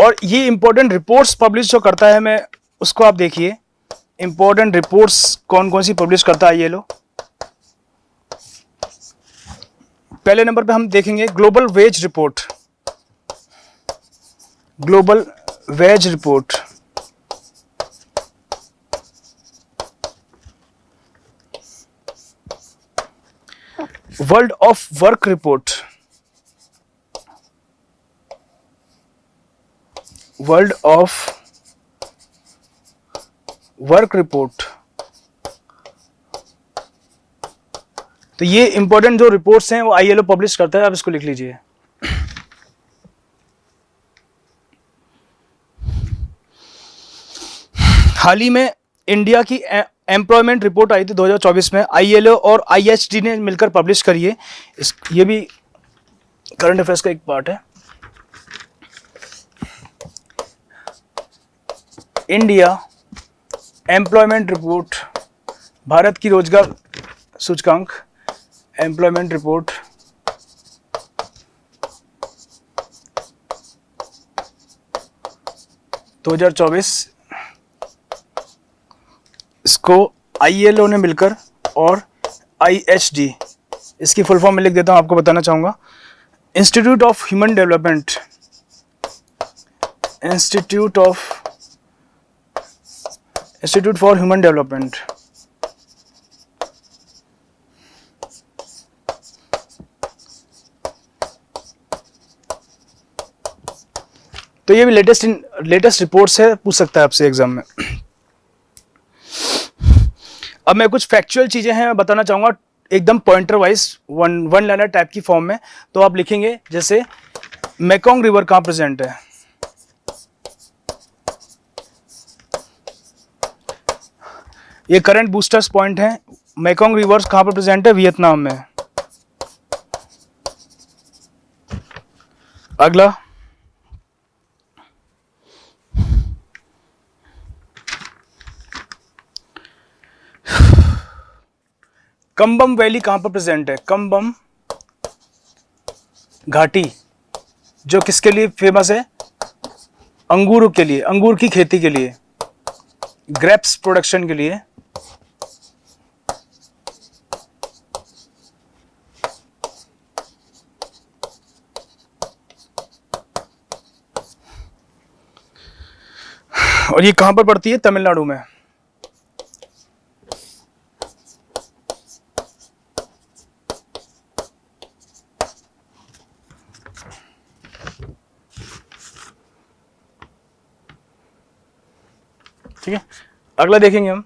और ये इंपॉर्टेंट रिपोर्ट्स पब्लिश जो करता है, मैं उसको आप देखिए, इंपॉर्टेंट रिपोर्ट्स कौन कौन सी पब्लिश करता है ये लो। पहले नंबर पे हम देखेंगे global wage report, global wage report. World of work report, world of work report. तो ये इंपॉर्टेंट जो रिपोर्ट्स हैं वो आईएलओ पब्लिश करता है, आप इसको लिख लीजिए। हाल ही में इंडिया की एम्प्लॉयमेंट रिपोर्ट आई थी 2024 में, आईएलओ और आईएचडी ने मिलकर पब्लिश करी है। ये भी करंट अफेयर्स का एक पार्ट है। इंडिया एम्प्लॉयमेंट रिपोर्ट, भारत की रोजगार सूचकांक, एम्प्लॉयमेंट रिपोर्ट। दो 2024, इसको आईएलओ ने मिलकर और आईएचडी, इसकी फुल फॉर्म में लिख देता हूं, आपको बताना चाहूंगा। Institute of human development, institute for human development. तो ये भी लेटेस्ट रिपोर्ट्स है, पूछ सकता है आपसे एग्जाम में। अब मैं कुछ फैक्चुअल चीजें हैं मैं बताना चाहूंगा, एकदम pointer wise, one liner type की फॉर्म में। तो आप लिखेंगे जैसे मेकोंग रिवर कहां प्रेजेंट है, ये करंट बूस्टर्स पॉइंट है। मेकोंग रिवर कहां पर प्रेजेंट है, वियतनाम में। अगला, कंबम वैली कहां पर प्रेजेंट है, कंबम घाटी, जो किसके लिए फेमस है, अंगूर के लिए, अंगूर की खेती के लिए, ग्रेप्स प्रोडक्शन के लिए। और ये कहां पर पड़ती है, तमिलनाडु में। ठीक है, अगला देखेंगे हम।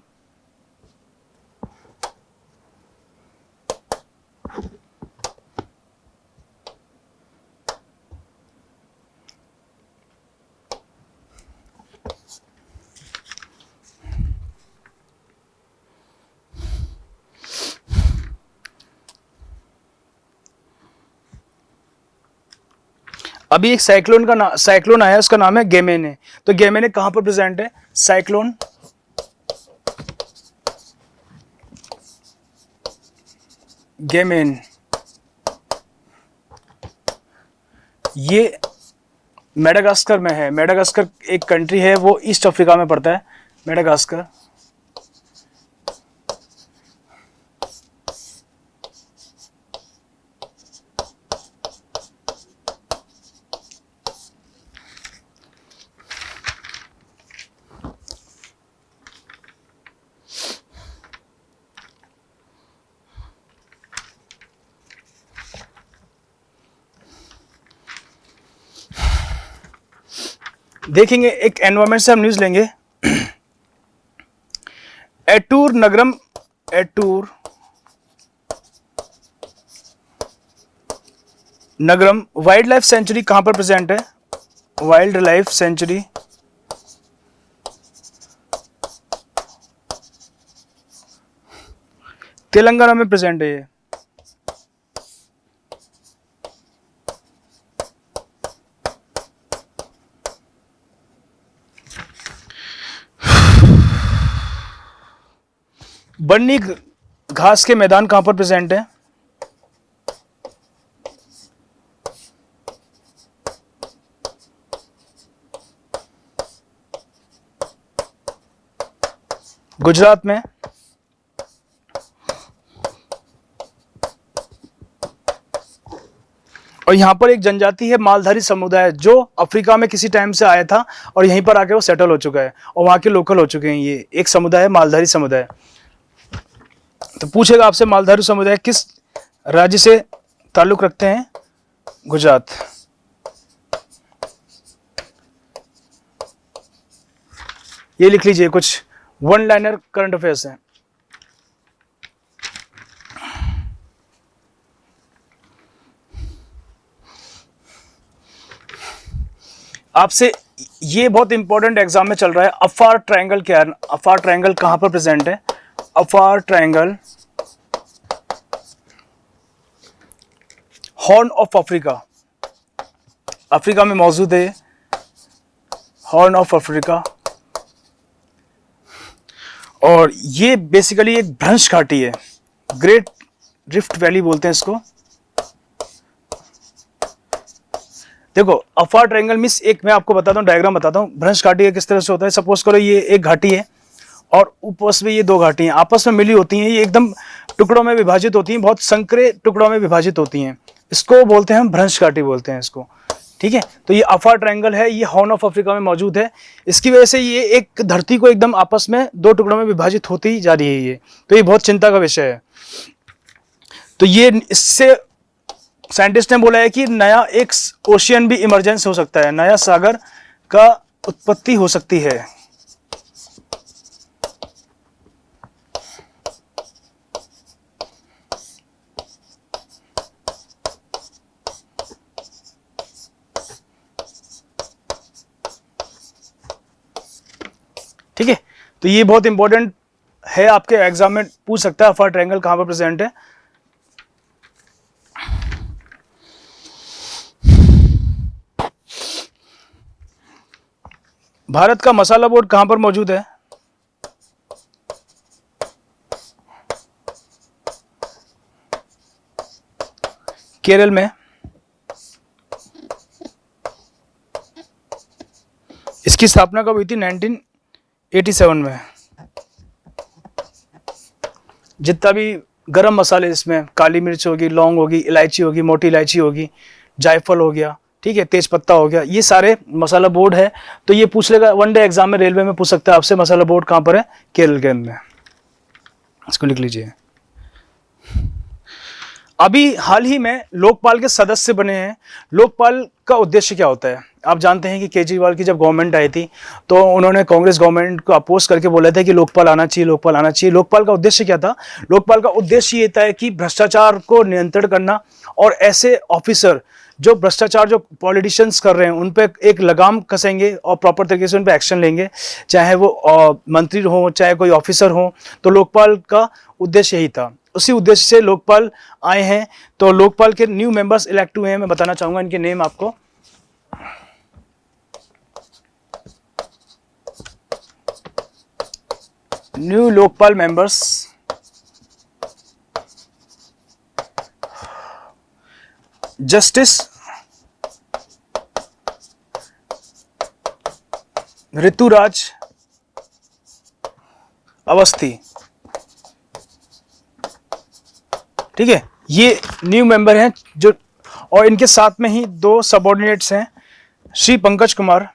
अभी एक साइक्लोन आया, उसका नाम है गेमेने। तो गेमेने कहां पर प्रेजेंट है, साइक्लोन गेमेन, ये मेडागास्कर में है। मेडागास्कर एक कंट्री है, वो ईस्ट अफ्रीका में पड़ता है, मेडागास्कर। देखेंगे एक एनवायरमेंट से हम न्यूज लेंगे। एटूर नगरम, एटूर नगरम वाइल्ड लाइफ सेंचुरी कहां पर प्रेजेंट है? वाइल्ड लाइफ सेंचुरी तेलंगाना में प्रेजेंट है ये। बन्नी घास के मैदान कहां पर प्रेजेंट है? गुजरात में। और यहां पर एक जनजाति है मालधारी समुदाय, जो अफ्रीका में किसी टाइम से आया था और यहीं पर आके वो सेटल हो चुका है और वहां के लोकल हो चुके हैं। ये एक समुदाय है मालधारी समुदाय। तो पूछेगा आपसे, मालधारी समुदाय किस राज्य से ताल्लुक रखते हैं? गुजरात। ये लिख लीजिए, कुछ वन लाइनर करंट अफेयर्स हैं। आपसे ये बहुत इंपॉर्टेंट एग्जाम में चल रहा है, अफार ट्रायंगल क्या है? अफार ट्रायंगल कहां पर प्रेजेंट है? Afar Triangle Horn of Africa, Africa में मौजूद है। हॉर्न ऑफ अफ्रीका, और ये बेसिकली एक भ्रंश घाटी है, ग्रेट रिफ्ट वैली बोलते हैं इसको। देखो अफार ट्रायंगल मींस, एक मैं आपको बताता हूँ, डायग्राम बताता हूँ। भ्रंश घाटी है किस तरह से होता है। सपोज करो ये एक घाटी है और ऊपर में ये दो घाटी हैं, आपस में मिली होती हैं, ये एकदम टुकड़ों में विभाजित होती हैं, बहुत संकरे टुकड़ों में विभाजित होती हैं। इसको बोलते हैं हम भ्रंश घाटी बोलते हैं इसको, ठीक है। तो ये अफार ट्रायंगल है, ये हॉर्न ऑफ अफ्रीका में मौजूद है। इसकी वजह से ये एक धरती को एकदम आपस में दो टुकड़ों में विभाजित होती जा रही है ये, तो ये बहुत चिंता का विषय है। तो ये इससे साइंटिस्ट ने बोला है कि नया एक ओशियन भी इमरजेंस हो सकता है, नया सागर का उत्पत्ति हो सकती है। ठीक है, तो ये बहुत इंपॉर्टेंट है, आपके एग्जाम में पूछ सकता है अफार ट्रायंगल कहां पर प्रेजेंट है। भारत का मसाला बोर्ड कहां पर मौजूद है? केरल में। इसकी स्थापना कब हुई थी? 1987 में। जितना भी गरम मसाले, इसमें काली मिर्च होगी, लौंग होगी, इलायची होगी, मोटी इलायची होगी, जायफल हो गया, ठीक है, तेज पत्ता हो गया, ये सारे मसाला बोर्ड है। तो ये पूछ लेगा वनडे एग्जाम में, रेलवे में पूछ सकता है आपसे, मसाला बोर्ड कहां पर है? केरल के अंदर। इसको लिख लीजिए। अभी हाल ही में लोकपाल के सदस्य बने हैं। लोकपाल का उद्देश्य क्या होता है? आप जानते हैं कि केजरीवाल की जब गवर्नमेंट आई थी तो उन्होंने कांग्रेस गवर्नमेंट को अपोज करके बोला था कि लोकपाल आना चाहिए, लोकपाल आना चाहिए। लोकपाल का उद्देश्य क्या था? लोकपाल का उद्देश्य ये था कि भ्रष्टाचार को नियंत्रण करना और ऐसे ऑफिसर जो भ्रष्टाचार, जो पॉलिटिशियंस कर रहे हैं, उन पर एक लगाम कसेंगे और प्रॉपर तरीके से उन पर एक्शन लेंगे, चाहे वो मंत्री हो, चाहे कोई ऑफिसर हो। तो लोकपाल का उद्देश्य यही था, उसी उद्देश्य से लोकपाल आए हैं। तो लोकपाल के न्यू मेंबर्स इलेक्ट हुए हैं, मैं बताना चाहूंगा इनके नेम आपको। New Lokpal members, justice Rituraj Awasthi. ठीक है, ये न्यू मेंबर हैं जो, और इनके साथ में ही 2 सबऑर्डिनेट्स हैं, श्री पंकज कुमार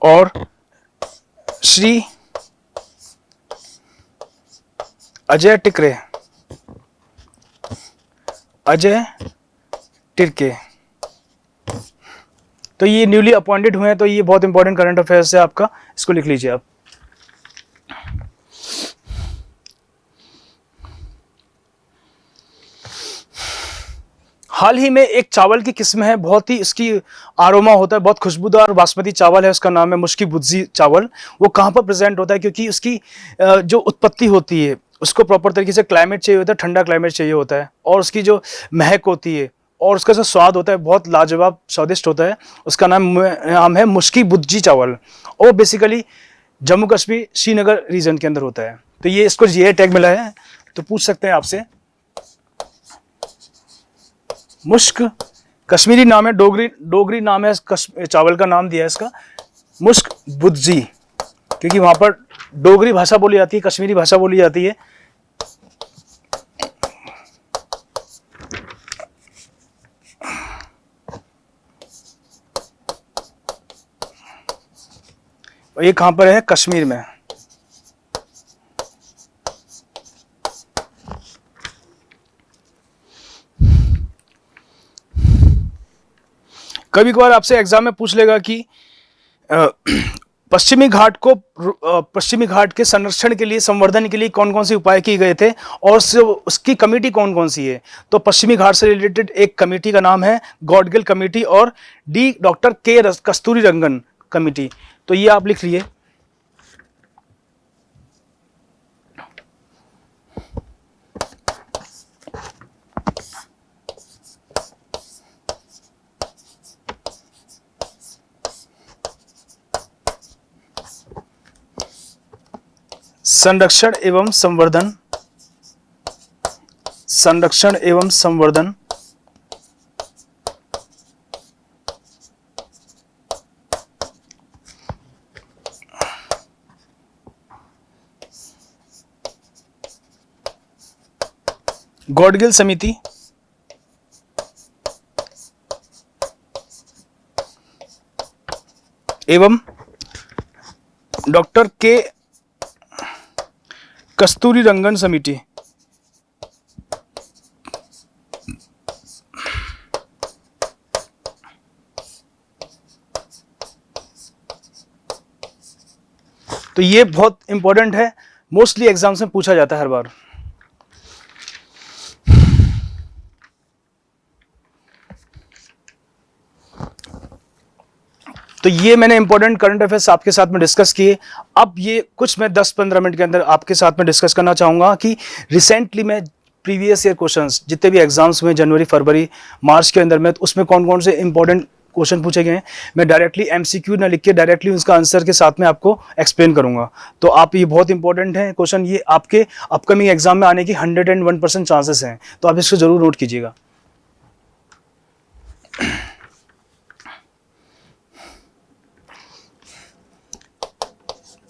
और श्री अजय टिकरे, अजय टिरके। तो ये न्यूली अपॉइंटेड हुए हैं, तो ये बहुत इंपॉर्टेंट करंट अफेयर्स है आपका, इसको लिख लीजिए आप। हाल ही में एक चावल की किस्म है, बहुत ही इसकी आरोमा होता है, बहुत खुशबूदार बासमती चावल है, उसका नाम है मुश्की बुद्जी चावल। वो कहाँ पर प्रेजेंट होता है, क्योंकि उसकी जो उत्पत्ति होती है उसको प्रॉपर तरीके से क्लाइमेट चाहिए होता है, ठंडा क्लाइमेट चाहिए होता है, और उसकी जो महक होती है और उसका जो स्वाद होता है बहुत लाजवाब स्वादिष्ट होता है। उसका नाम है मुश्की बुद्जी चावल, और बेसिकली जम्मू कश्मीर श्रीनगर रीजन के अंदर होता है। तो ये इसको जीआई टैग मिला है, तो पूछ सकते हैं आपसे। मुश्क कश्मीरी नाम है, डोगरी नाम है, चावल का नाम दिया है इसका मुश्क बुद्जी, क्योंकि वहां पर डोगरी भाषा बोली जाती है, कश्मीरी भाषा बोली जाती है। और ये कहां पर है, कश्मीर में। कभी कभार आपसे एग्जाम में पूछ लेगा कि पश्चिमी घाट के संरक्षण के लिए, संवर्धन के लिए कौन कौन से उपाय किए गए थे, और उसकी कमेटी कौन कौन सी है। तो पश्चिमी घाट से रिलेटेड एक कमेटी का नाम है गॉडगिल कमेटी, और डॉक्टर के कस्तूरी रंगन कमेटी। तो ये आप लिख लिए। संरक्षण एवं संवर्धन गॉडगिल समिति एवं डॉक्टर के कस्तूरी रंगन समिति। तो ये बहुत इंपॉर्टेंट है, मोस्टली एग्जाम्स में पूछा जाता है हर बार। तो ये मैंने इंपॉर्टेंट करंट अफेयर्स आपके साथ में डिस्कस किए। अब ये कुछ मैं 10-15 मिनट के अंदर आपके साथ में डिस्कस करना चाहूँगा कि रिसेंटली मैं प्रीवियस ईयर क्वेश्चंस जितने भी एग्जाम्स हुए जनवरी, फरवरी, मार्च के अंदर में, तो उसमें कौन कौन से इंपॉर्टेंट क्वेश्चन पूछे गए हैं, मैं डायरेक्टली एमसीक्यू ना लिख के डायरेक्टली उसका आंसर के साथ में आपको एक्सप्लेन करूंगा। तो आप, ये बहुत इंपॉर्टेंट है क्वेश्चन, ये आपके अपकमिंग एग्जाम में आने की 101% चांसेस हैं, तो आप इसको जरूर नोट कीजिएगा।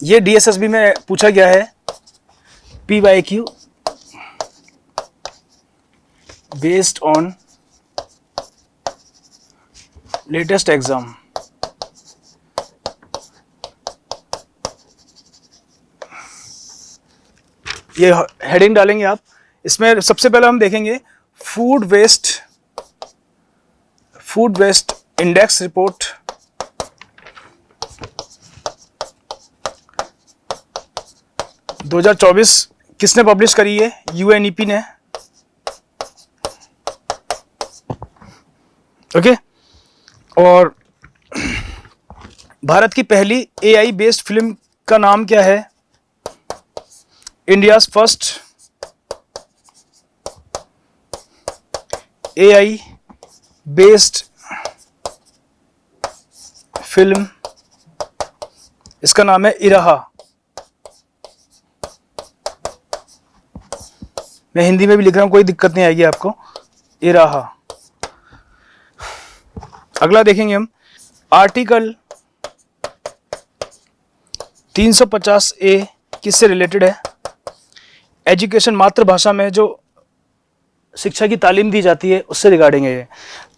ये डीएसएसबी में पूछा गया है, PYQ based on latest exam. ये हेडिंग डालेंगे आप। इसमें सबसे पहले हम देखेंगे फूड वेस्ट इंडेक्स रिपोर्ट 2024 किसने पब्लिश करी है, UNEP ने। ओके, और भारत की पहली AI बेस्ड फिल्म का नाम क्या है, India's first AI based film, इसका नाम है इराहा। मैं हिंदी में भी लिख रहा हूँ, कोई दिक्कत नहीं आएगी आपको। ये रहा। अगला देखेंगे हम, आर्टिकल 350A किससे रिलेटेड है? एजुकेशन, मातृभाषा में जो शिक्षा की तालीम दी जाती है उससे रिगार्डिंग है ये।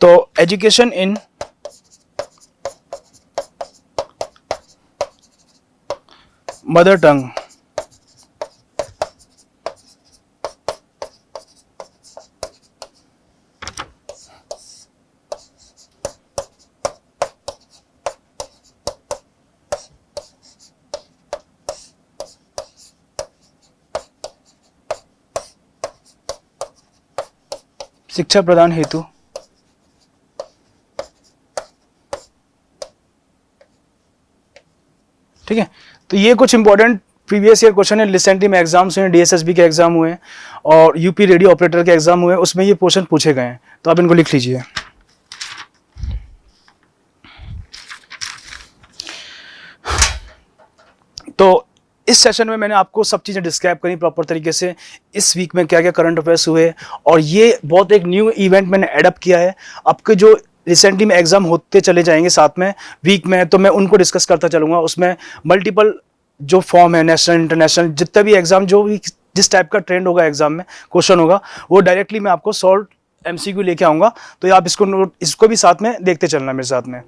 तो एजुकेशन इन मदर टंग, शिक्षा प्रदान हेतु ठीक है। तो ये कुछ इंपॉर्टेंट प्रीवियस ईयर क्वेश्चन है, रिसेंटली में एग्जाम्स हुए, डीएसएसबी के एग्जाम हुए और यूपी रेडियो ऑपरेटर के एग्जाम हुए, उसमें ये क्वेश्चन पूछे गए हैं, तो आप इनको लिख लीजिए। तो इस सेशन में मैंने आपको सब चीज़ें डिस्क्राइब करी प्रॉपर तरीके से, इस वीक में क्या क्या करंट अफेयर्स हुए, और ये बहुत एक न्यू इवेंट मैंने एडअप किया है। आपके जो रिसेंटली में एग्जाम होते चले जाएंगे साथ में वीक में, तो मैं उनको डिस्कस करता चलूँगा। उसमें मल्टीपल जो फॉर्म है, नेशनल इंटरनेशनल, जितना भी एग्जाम, जो भी जिस टाइप का ट्रेंड होगा एग्जाम में क्वेश्चन होगा, वो डायरेक्टली मैं आपको सॉल्व एमसीक्यू लेके आऊँगा। तो आप इसको भी साथ में देखते चलना मेरे साथ में।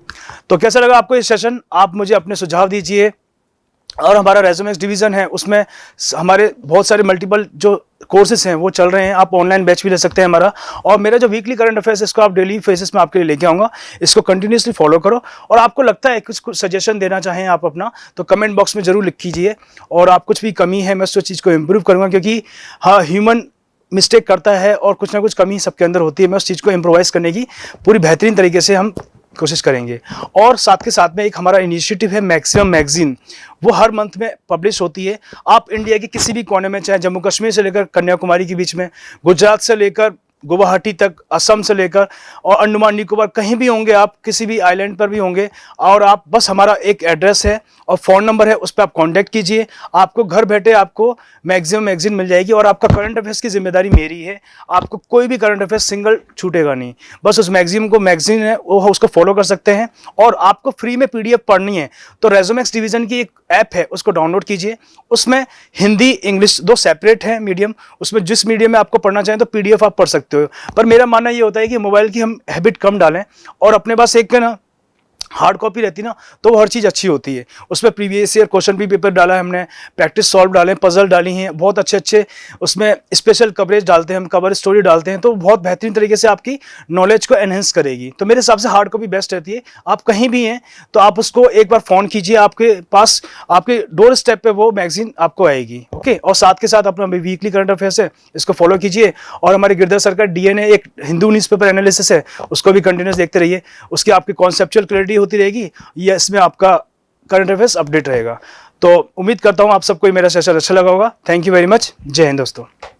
तो कैसा लगा आपको ये सेशन? आप मुझे अपने सुझाव दीजिए। और हमारा रेज्यूमेक्स डिवीज़न है, उसमें हमारे बहुत सारे मल्टीपल जो कोर्सेज हैं वो चल रहे हैं, आप ऑनलाइन बैच भी ले सकते हैं हमारा। और मेरा जो वीकली करंट अफेयर्स है, इसको आप डेली बेसिस में आपके लिए लेके आऊँगा, इसको कंटिन्यूसली फॉलो करो। और आपको लगता है कुछ सजेशन देना चाहें आप अपना, तो कमेंट बॉक्स में ज़रूर लिख कीजिए। और आप कुछ भी कमी है, मैं उस चीज़ को इम्प्रूव करूँगा, क्योंकि हाँ, ह्यूमन मिस्टेक करता है और कुछ ना कुछ कमी सबके अंदर होती है। मैं उस चीज़ को इम्प्रोवाइज़ करने की पूरी बेहतरीन तरीके से हम कोशिश करेंगे। और साथ के साथ में एक हमारा इनिशिएटिव है मैक्सिमम मैगजीन, वो हर मंथ में पब्लिश होती है। आप इंडिया के किसी भी कोने में, चाहे जम्मू कश्मीर से लेकर कन्याकुमारी के बीच में, गुजरात से लेकर गुवाहाटी तक, असम से लेकर और अंडमान निकोबार, कहीं भी होंगे आप, किसी भी आइलैंड पर भी होंगे, और आप बस, हमारा एक एड्रेस है और फ़ोन नंबर है, उस पर आप कांटेक्ट कीजिए। आपको घर बैठे आपको मैक्सिमम मैगजीन मिल जाएगी। और आपका करंट अफेयर्स की जिम्मेदारी मेरी है, आपको कोई भी करंट अफेयर्स सिंगल छूटेगा नहीं। बस उस मैगजीन है वो उसको फॉलो कर सकते हैं। और आपको फ्री में पीडीएफ पढ़नी है तो रेज्यूमेक्स डिवीज़न की एक ऐप है, उसको डाउनलोड कीजिए। उसमें हिंदी इंग्लिश दो सेपरेट है मीडियम, उसमें जिस मीडियम में आपको पढ़ना चाहें तो पीडीएफ आप पढ़ सकते हो। पर मेरा मानना ये होता है कि मोबाइल की हम हैबिट कम डालें और अपने पास एक ना हार्ड कॉपी रहती ना, तो वो हर चीज़ अच्छी होती है। उसमें प्रीवियस ईयर क्वेश्चन भी पेपर डाला है हमने, प्रैक्टिस सॉल्व डाले, पजल डाली हैं, बहुत अच्छे अच्छे उसमें स्पेशल कवरेज डालते हैं हम, कवर स्टोरी डालते हैं, तो बहुत बेहतरीन तरीके से आपकी नॉलेज को एनहेंस करेगी। तो मेरे हिसाब से हार्ड कॉपी बेस्ट रहती है। आप कहीं भी हैं तो आप उसको एक बार फ़ोन कीजिए, आपके पास आपके डोर स्टेप पे वो मैगजीन आपको आएगी। ओके, और साथ के साथ अपना वीकली करंट अफेयर्स है, इसको फॉलो कीजिए। और हमारे गिरधर सर का डीएनए एक हिंदू न्यूज़पेपर एनालिसिस है, उसको भी कंटिन्यूस देखते रहिए। उसकी आपकी कॉन्सेप्चुअल क्लैरिटी होती रहेगी, ये इसमें आपका करंट अफेयर्स अपडेट रहेगा। तो उम्मीद करता हूं आप सबको मेरा सेशन अच्छा लगा होगा। Thank you very much. जय हिंद दोस्तों।